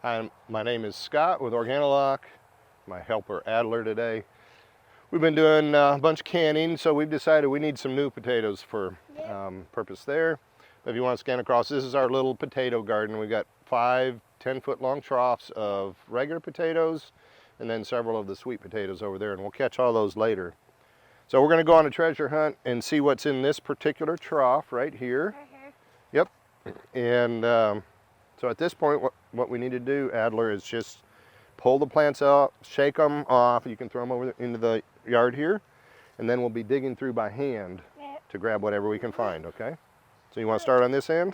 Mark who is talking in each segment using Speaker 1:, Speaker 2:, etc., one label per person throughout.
Speaker 1: Hi, my name is Scott with Organolock, my helper Adler today. We've been doing a bunch of canning, so we've decided we need some new potatoes for purpose there. If you want to scan across, this is our little potato garden. We've got 5 10-foot long troughs of regular potatoes and then several of the sweet potatoes over there, and we'll catch all those later. So we're going to go on a treasure hunt and see what's in this particular trough right here. Yep. And so at this point, what we need to do, Adler, is just pull the plants out, shake them off. You can throw them over into the yard here, and then we'll be digging through by hand to grab whatever we can find, okay? So you want to start on this end?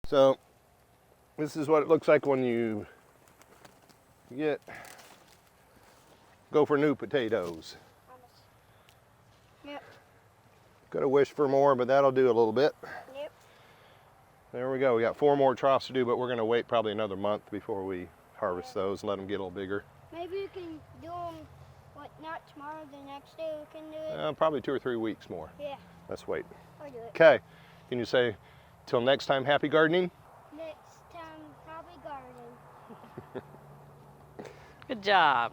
Speaker 1: So this is what it looks like when you go for new potatoes.
Speaker 2: Yep.
Speaker 1: Gotta wish for more, but that'll do a little bit.
Speaker 2: Yep.
Speaker 1: There we go. We got 4 more troughs to do, but we're gonna wait probably another month before we harvest those and let them get a little bigger.
Speaker 2: Maybe you can do them, not tomorrow, the next day we can do it?
Speaker 1: Probably 2 or 3 weeks more.
Speaker 2: Yeah.
Speaker 1: Let's wait.
Speaker 2: I'll do it.
Speaker 1: Okay. Can you say, till next time, happy gardening?
Speaker 2: Next time, happy gardening.
Speaker 3: Good job.